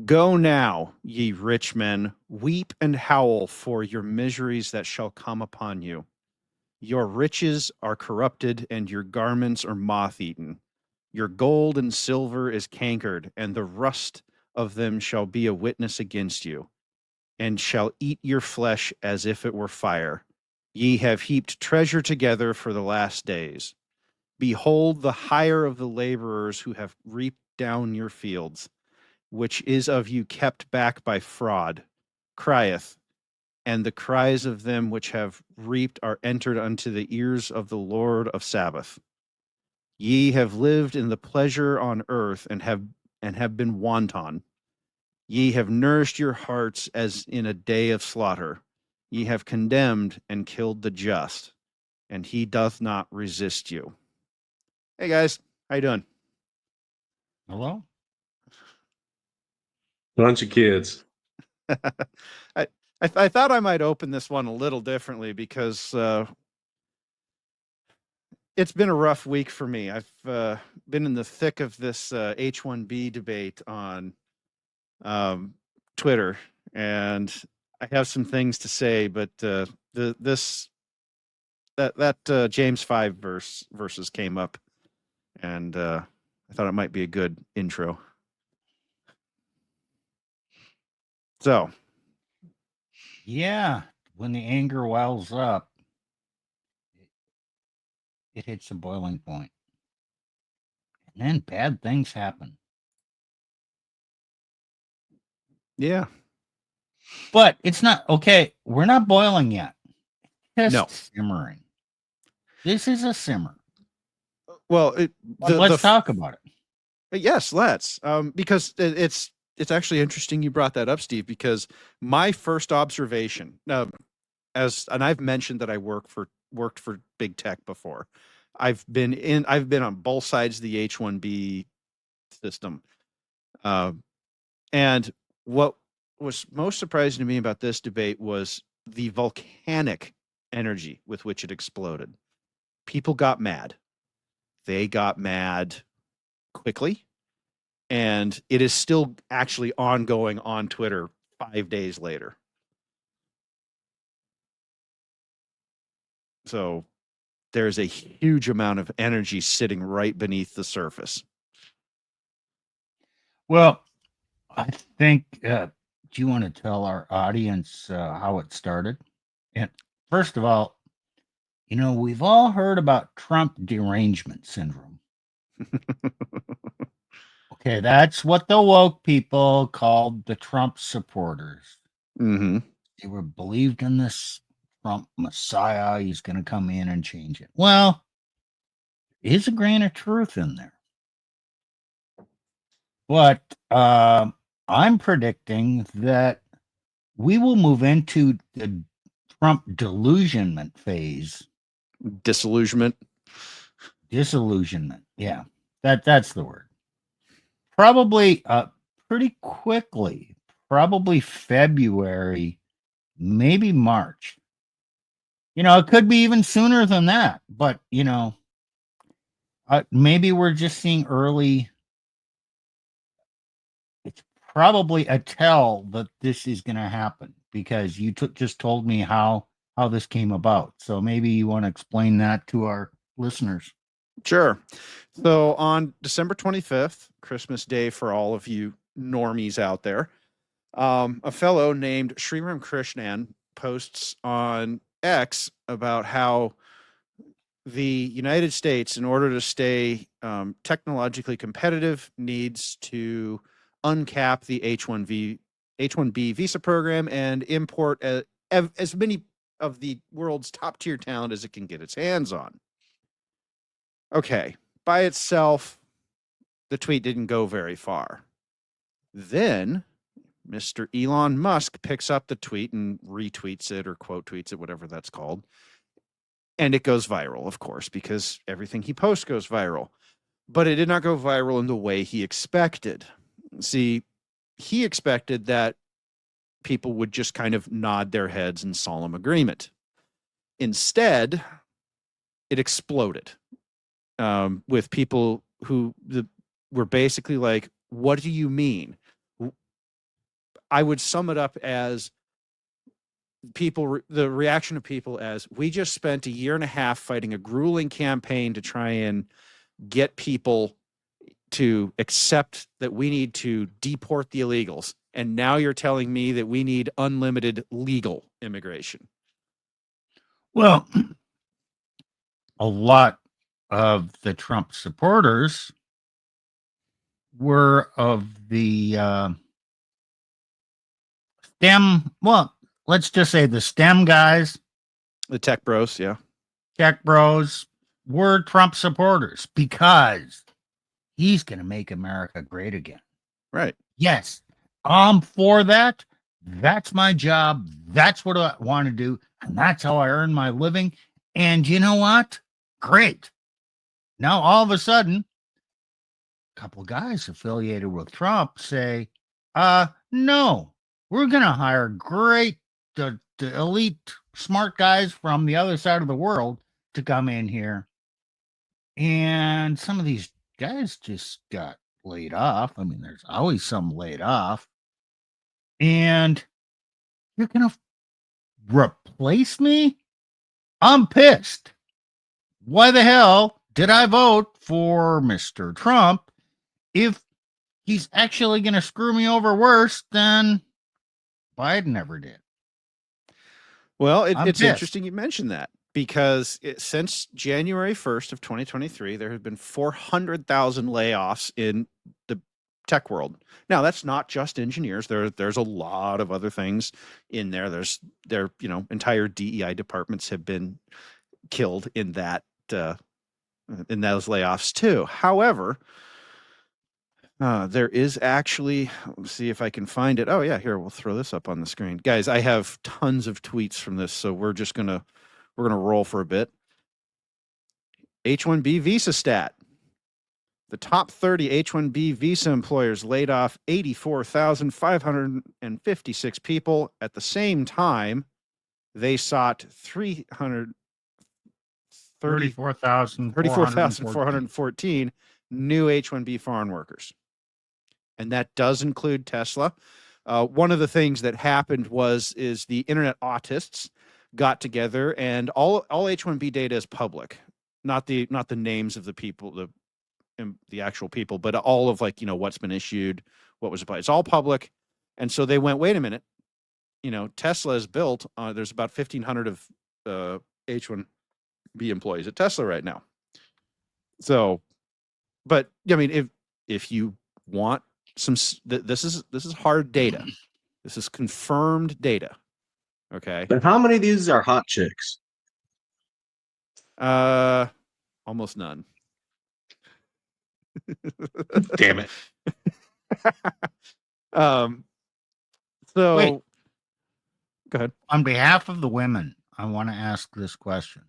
Go now, ye rich men, weep and howl for your miseries that shall come upon you. Your riches are corrupted, and your garments are moth eaten. Your gold and silver is cankered, and the rust of them shall be a witness against you, and shall eat your flesh as if it were fire. Ye have heaped treasure together for the last days. Behold the hire of the laborers who have reaped down your fields, which is of you kept back by fraud, crieth, and the cries of them which have reaped are entered unto the ears of the Lord of Sabbath. Ye have lived in the pleasure on earth and have been wanton. Ye have nourished your hearts as in a day of slaughter. Ye have condemned and killed the just, and he doth not resist you. Hey guys, how you doing? Hello? Bunch of kids. I, I thought I might open this one a little differently because it's been a rough week for me. I've been in the thick of this H1B debate on Twitter, and I have some things to say, but the this that James 5 verses came up, and I thought it might be a good intro. So Yeah, when the anger wells up, it hits a boiling point. And then bad things happen. yeah, But it's not okay. We're not boiling yet. Just no, simmering. This is a simmer. well, But let's talk about it. yes, let's because it's actually interesting you brought that up, Steve, because my first observation, and I've mentioned that I worked for big tech before. I've been on both sides of the H1B system. Uh, and what was most surprising to me about this debate was the volcanic energy with which it exploded. People got mad. They got mad quickly, and it is still actually ongoing on Twitter 5 days later. So there's a huge amount of energy sitting right beneath the surface. Well, I think, do you want to tell our audience how it started? And first of all, we've all heard about Trump derangement syndrome. Okay, that's what the woke people called the Trump supporters. Mm-hmm. They were believed in this Trump Messiah. He's going to come in and change it. Well, is a grain of truth in there. But I'm predicting that we will move into the Trump delusionment phase. Disillusionment. Disillusionment. Yeah, that's the word. Probably pretty quickly, probably February, maybe March. It could be even sooner than that, but maybe we're just seeing early. It's probably a tell that this is going to happen because you just told me how this came about. So maybe you want to explain that to our listeners. Sure. So on December 25th, Christmas Day for all of you normies out there, a fellow named Sriram Krishnan posts on X about how the United States, in order to stay technologically competitive, needs to uncap the H1B visa program and import as many of the world's top tier talent as it can get its hands on. Okay, by itself, the tweet didn't go very far. Then Mr. Elon Musk picks up the tweet and retweets it or quote tweets it, whatever that's called. And it goes viral, of course, because everything he posts goes viral. But it did not go viral in the way he expected. See, he expected that people would just kind of nod their heads in solemn agreement. Instead, it exploded with people who were basically like, what do you mean? I would sum it up as the reaction of people as, we just spent a year and a half fighting a grueling campaign to try and get people to accept that we need to deport the illegals. And now you're telling me that we need unlimited legal immigration. Well, a lot of the Trump supporters were of the STEM, well, let's just say the STEM guys, The tech bros, yeah. tech bros, were Trump supporters because he's going to make America great again. Right. Yes, I'm for that. That's my job. That's what I want to do. And that's how I earn my living. And you know what? Great. Now, all of a sudden, a couple of guys affiliated with Trump say, no, we're going to hire great, the elite, smart guys from the other side of the world to come in here. And some of these guys just got laid off. I mean, there's always some laid off. And you're going to replace me? I'm pissed. Why the hell did I vote for Mr. Trump if he's actually going to screw me over worse than Biden ever did? Well, it's pissed. interesting you mentioned that, because since January 1st of 2023, there have been 400,000 layoffs in the tech world. Now, that's not just engineers. There's a lot of other things in there. There, entire DEI departments have been killed in that in those layoffs too. However, there is actually, let's see if I can find it. Oh yeah, here, we'll throw this up on the screen. Guys, I have tons of tweets from this, so we're gonna roll for a bit. H1B visa stat. The top 30 H1B visa employers laid off 84,556 people. At the same time, they sought 34,414 new H1B foreign workers. And that does include Tesla. One of the things that happened is the internet autists got together, and all H1B data is public, not the names of the people, the actual people, but all of what's been issued, what was applied. It's all public. And so they went, wait a minute, Tesla is built, there's about 1,500 of H1B employees at Tesla right now. So, but I mean, if you want this is hard data. This is confirmed data. Okay. But how many of these are hot chicks? Almost none. Damn it. So Wait. Go ahead. On behalf of the women, I want to ask this question.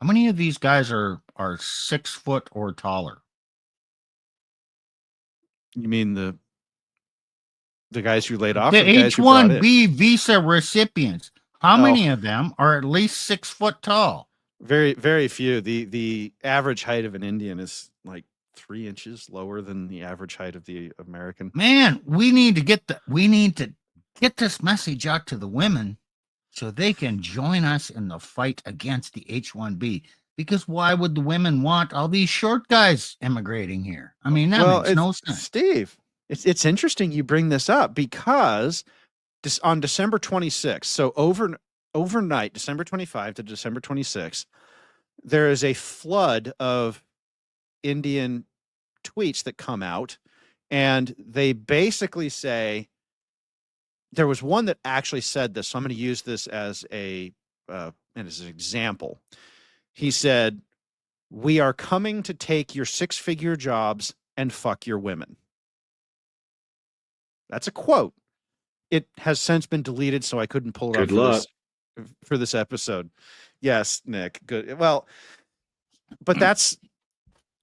How many of these guys are 6 foot or taller? You mean the guys you laid off? The or the guys you brought in? H1B visa recipients. How many of them are at least 6 foot tall? Very, very few. The average height of an Indian is like 3 inches lower than the average height of the American. Man, we need to get this message out to the women so they can join us in the fight against the H1B. Because why would the women want all these short guys immigrating here? I mean, that makes no sense. Steve, it's interesting you bring this up, because on December 26th, so overnight, December 25 to December 26th, there is a flood of Indian tweets that come out, and they basically say, there was one that actually said this, so I'm going to use this as an example. He said, "We are coming to take your 6-figure jobs and fuck your women." That's a quote. It has since been deleted, so I couldn't pull it up for this episode. Yes, Nick. Good. Well, but that's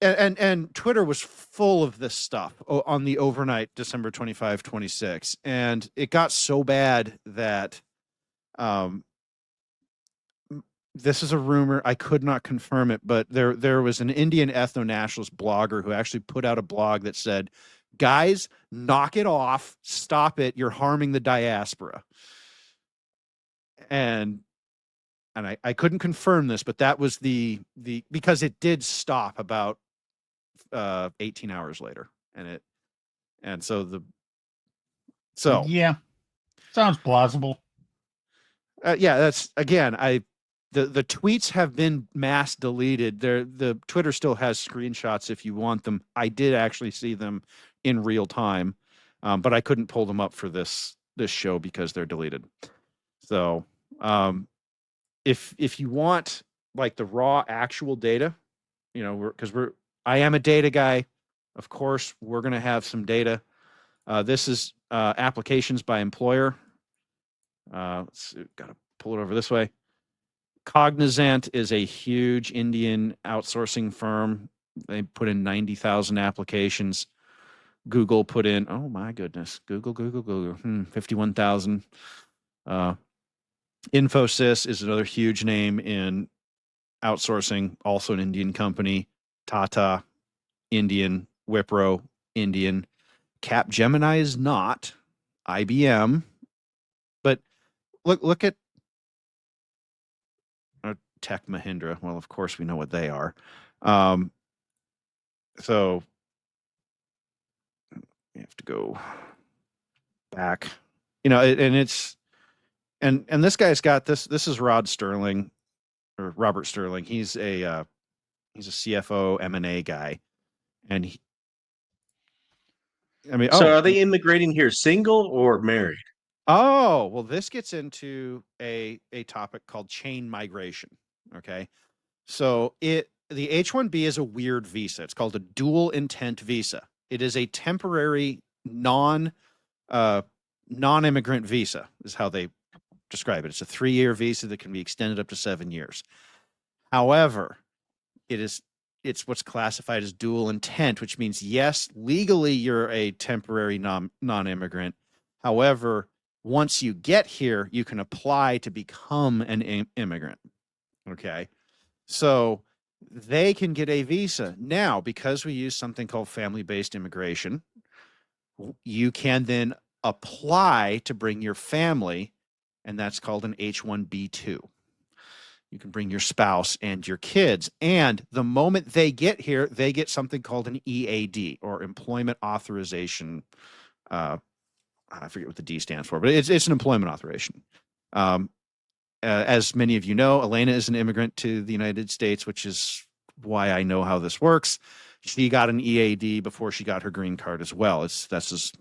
and Twitter was full of this stuff on the overnight December 25, 26, and it got so bad that this is a rumor. I could not confirm it, but there was an Indian ethno-nationalist blogger who actually put out a blog that said, Guys, knock it off. Stop it. You're harming the diaspora. And I couldn't confirm this, but that was the because it did stop about 18 hours later. So Yeah, sounds plausible. yeah, that's again, the tweets have been mass deleted. The Twitter still has screenshots if you want them. I did actually see them in real time, but I couldn't pull them up for this show because they're deleted. So if you want like the raw actual data, I am a data guy. Of course, we're gonna have some data. This is applications by employer. Let's see, gotta pull it over this way. Cognizant is a huge Indian outsourcing firm. They put in 90,000 applications. Google put in, oh my goodness, Google, 51,000. Infosys is another huge name in outsourcing, also an Indian company. Tata, Indian. Wipro, Indian. Capgemini is not. IBM. But look at Tech Mahindra. Well, of course, we know what they are. So we have to go back, and it's and this guy's got this. This is Robert Sterling. He's a CFO M&A guy, and So are they immigrating here single or married? Oh, well, this gets into a topic called chain migration. Okay. So the H1B is a weird visa. It's called a dual intent visa. It is a temporary non-immigrant visa is how they describe it. It's a 3-year visa that can be extended up to 7 years. However, it's what's classified as dual intent, which means yes, legally you're a temporary non-immigrant. However, once you get here, you can apply to become an immigrant. Okay. So they can get a visa. Now, because we use something called family-based immigration, you can then apply to bring your family, and that's called an H1B2. You can bring your spouse and your kids. And the moment they get here, they get something called an EAD, or Employment Authorization. I forget what the D stands for, but it's an employment authorization. As many of you know, Elena is an immigrant to the United States, which is why I know how this works. She got an EAD before she got her green card as well. That's just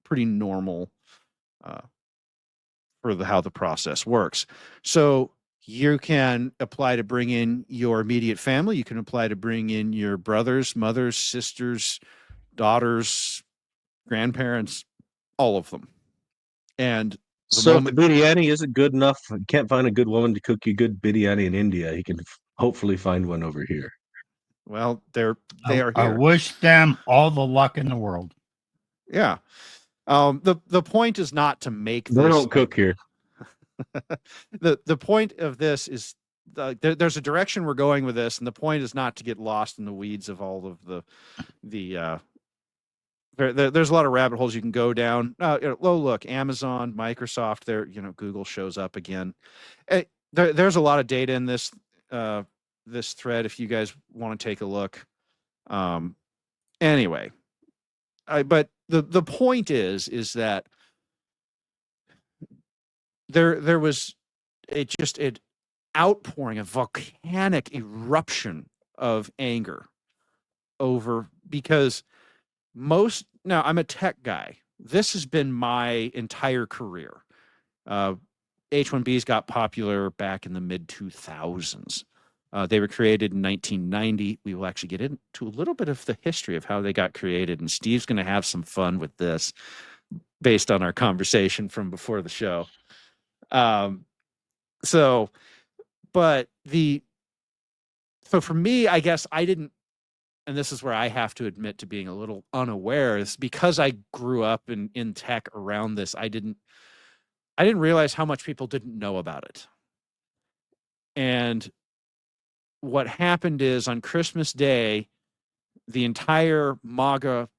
pretty normal for how the process works. So you can apply to bring in your immediate family. You can apply to bring in your brothers, mothers, sisters, daughters, grandparents, all of them. And So if the biryani isn't good enough, can't find a good woman to cook you good biryani in India, he can hopefully find one over here. Well, they are here. I wish them all the luck in the world. Yeah. The point is not to make this. They don't cook here. The point of this is there's a direction we're going with this, and the point is not to get lost in the weeds of all of there's a lot of rabbit holes you can go down. Look, Amazon, Microsoft, Google shows up again. There's a lot of data in this thread if you guys want to take a look. Anyway, but the point is that there was an outpouring, a volcanic eruption of anger because now I'm a tech guy. This has been my entire career. H1Bs got popular back in the mid 2000s. They were created in 1990. We will actually get into a little bit of the history of how they got created, and Steve's going to have some fun with this based on our conversation from before the show. So for me, I guess I didn't, and this is where I have to admit to being a little unaware, is because I grew up in tech around this. I didn't realize how much people didn't know about it. And what happened is on Christmas Day, the entire MAGA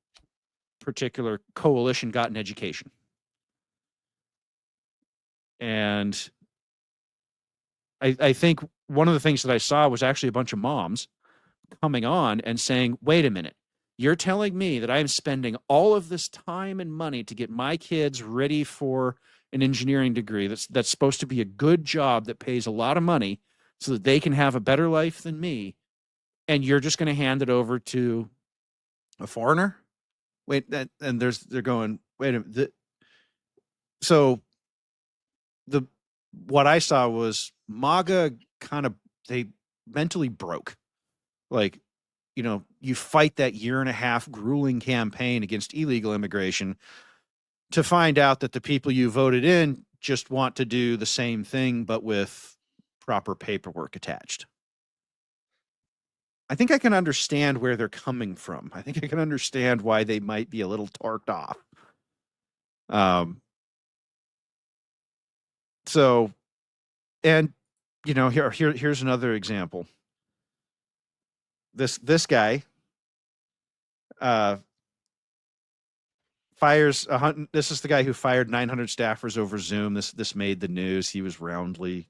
particular coalition got an education. And I think one of the things that I saw was actually a bunch of moms coming on and saying, wait a minute, you're telling me that I'm spending all of this time and money to get my kids ready for an engineering degree that's supposed to be a good job that pays a lot of money so that they can have a better life than me, and you're just going to hand it over to a foreigner? Wait, and they're going, wait a minute. So what I saw was MAGA they mentally broke. Like, you fight that year and a half grueling campaign against illegal immigration to find out that the people you voted in just want to do the same thing, but with proper paperwork attached. I think I can understand where they're coming from. I think I can understand why they might be a little torqued off. So, and here's another example. This guy fires this is the guy who fired 900 staffers over Zoom. This made the news. He was roundly,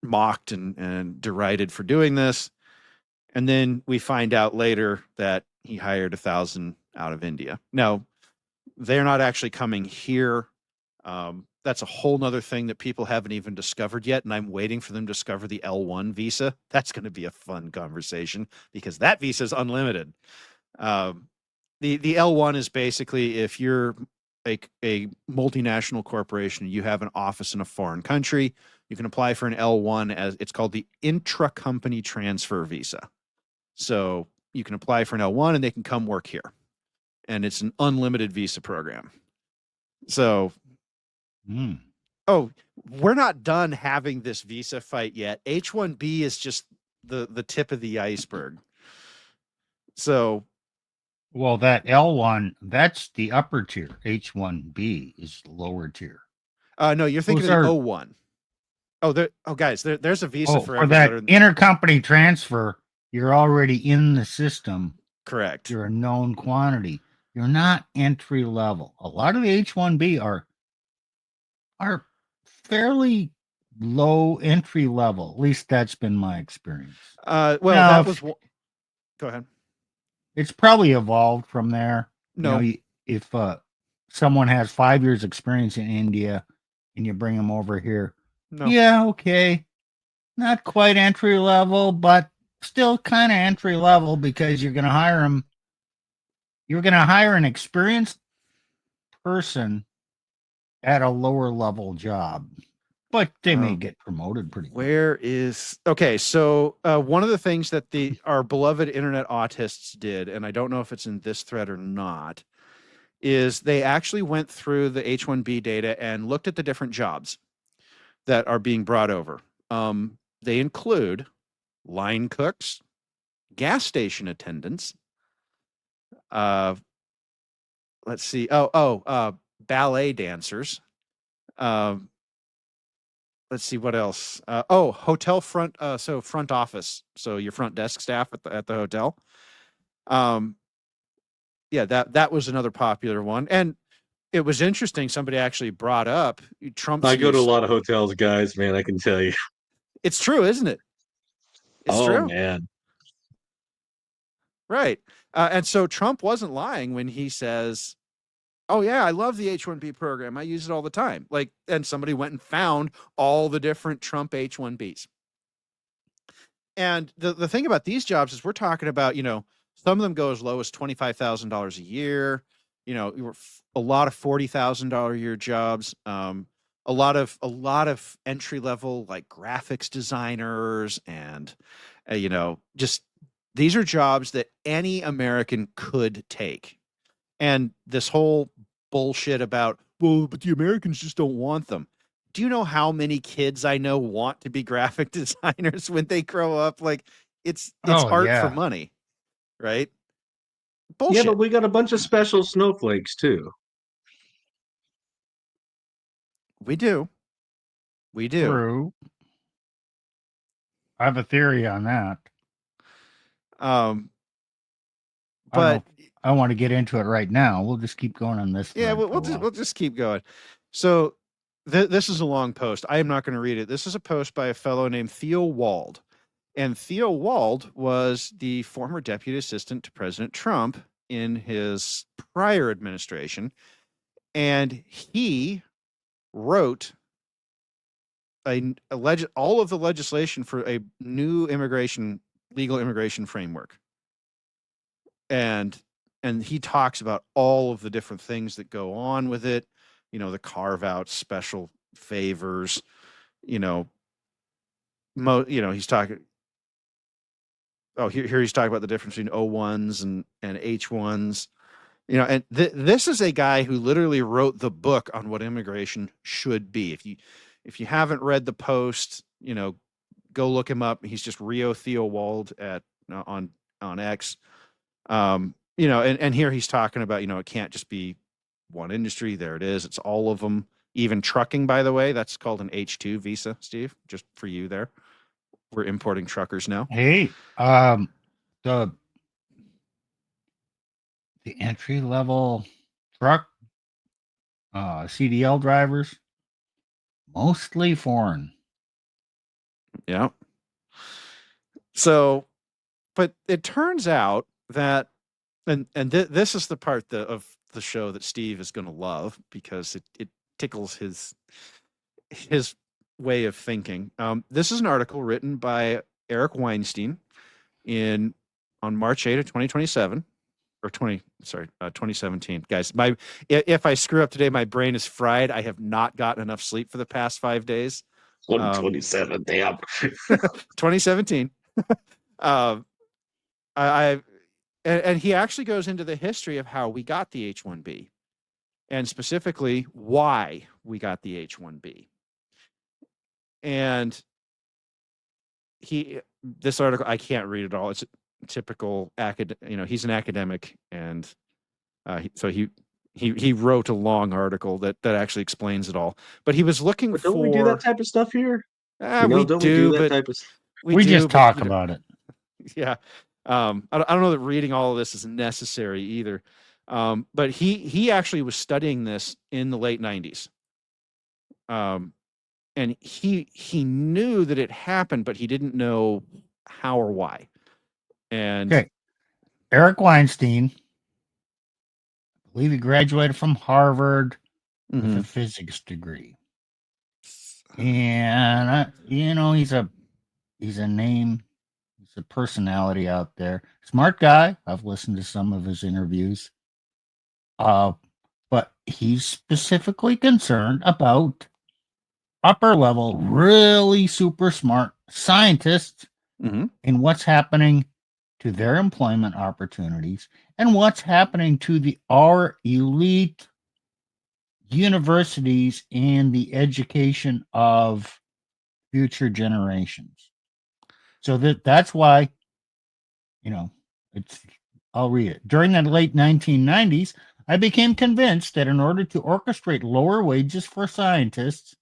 mocked and derided for doing this. And then we find out later that he hired 1,000 out of India. Now, they're not actually coming here. That's a whole nother thing that people haven't even discovered yet, and I'm waiting for them to discover the L1 visa. That's going to be a fun conversation because that visa is unlimited. The L1 is basically if you're a multinational corporation, you have an office in a foreign country, you can apply for an L1 as it's called the intra-company transfer visa. So you can apply for an L1 and they can come work here. And it's an unlimited visa program. So, we're not done having this visa fight yet. H1B is just the tip of the iceberg. So, well, that L1, that's the upper tier. H1B is the lower tier. No, you're thinking of the O1. Guys, there's a visa for that intercompany transfer. You're already in the system. Correct. You're a known quantity. You're not entry level. A lot of the H1B are fairly low entry level. At least that's been my experience. Go ahead. It's probably evolved from there. No, if someone has 5 years experience in India and you bring them over here, yeah, okay, not quite entry level, but still kind of entry level because you're going to hire them. You're going to hire an experienced person at a lower level job, but they may get promoted pretty quick. So one of the things that our beloved internet autists did, and I don't know if it's in this thread or not, is they actually went through the H1B data and looked at the different jobs that are being brought over. They include line cooks, gas station attendants, let's see, ballet dancers, let's see what else. Hotel front, so front office, so your front desk staff at the hotel. That was another popular one, and it was interesting. Somebody actually brought up Trump's. I go to a lot of hotels, guys. Man, I can tell you, it's true, isn't it? It's true, man. Right, and so Trump wasn't lying when he says, "Oh yeah, I love the H1B program. I use it all the time." And somebody went and found all the different Trump H1Bs. And the thing about these jobs is we're talking about, some of them go as low as $25,000 a year. A lot of $40,000 a year jobs. A lot of entry level like graphics designers and just these are jobs that any American could take. And this whole bullshit about, well, but the Americans just don't want them. Do you know how many kids I know want to be graphic designers when they grow up? It's art for money, right? Bullshit. Yeah, but we got a bunch of special snowflakes too. We do. True. I have a theory on that. But I want to get into it right now. We'll just keep going on this. Yeah, thread we'll, for a we'll just while. we'll just keep going. So this is a long post. I am not going to read it. This is a post by a fellow named Theo Wald. And Theo Wald was the former deputy assistant to President Trump in his prior administration. And he wrote all of the legislation for a new legal immigration framework. And he talks about all of the different things that go on with it, the carve out, special favors, he's talking. Oh, here he's talking about the difference between O1s and H1s, and this is a guy who literally wrote the book on what immigration should be. If you haven't read the post, go look him up. He's just Rio Theo Wald on X. And here he's talking about, it can't just be one industry. There it is. It's all of them. Even trucking, by the way, that's called an H2 visa, Steve, just for you there. We're importing truckers now. Hey, the entry level truck CDL drivers, mostly foreign. Yeah. So, but it turns out that, this is the part of the show that Steve is going to love because it tickles his way of thinking. This is an article written by Eric Weinstein on March 8 of 2027 or 2017. Guys, if I screw up today, my brain is fried. I have not gotten enough sleep for the past 5 days. 127, damn. 2017. And he actually goes into the history of how we got the H1B and specifically why we got the H1B. And this article, I can't read it all. It's a typical he's an academic, and so he wrote a long article that actually explains it all. But he was looking for. Don't we do that type of stuff here? We do that type of. We just talk about it. Yeah. I don't know that reading all of this is necessary either. But he actually was studying this in the late 90s. And he knew that it happened, but he didn't know how or why. And okay. Eric Weinstein, I believe he graduated from Harvard with a physics degree. And he's a name, he's a personality out there. Smart guy. I've listened to some of his interviews. But he's specifically concerned about upper level, really super smart scientists and what's happening to their employment opportunities and what's happening to our elite universities and the education of future generations. So that's why, I'll read it. During the late 1990s, I became convinced that in order to orchestrate lower wages for scientists,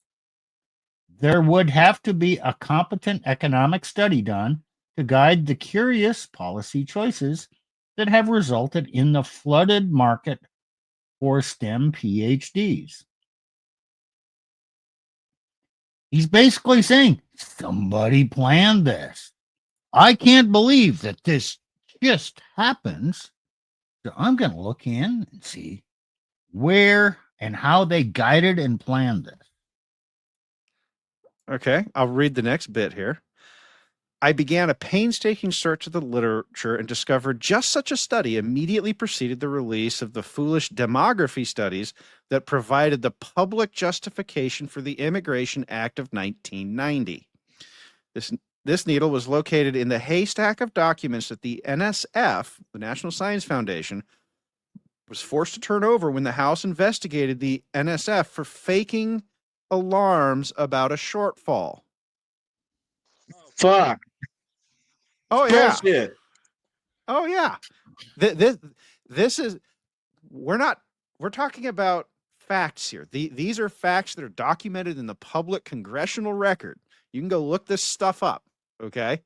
there would have to be a competent economic study done to guide the curious policy choices that have resulted in the flooded market for STEM PhDs. He's basically saying, somebody planned this. I can't believe that this just happens. So I'm going to look in and see where and how they guided and planned this. Okay, I'll read the next bit here. I began a painstaking search of the literature and discovered just such a study immediately preceded the release of the foolish demography studies that provided the public justification for the Immigration Act of 1990. This needle was located in the haystack of documents that the NSF, the National Science Foundation, was forced to turn over when the House investigated the NSF for faking alarms about a shortfall. Fuck. Oh yeah. Bullshit. Oh yeah. This is we're talking about facts here. These are facts that are documented in the public congressional record. You can go look this stuff up, okay?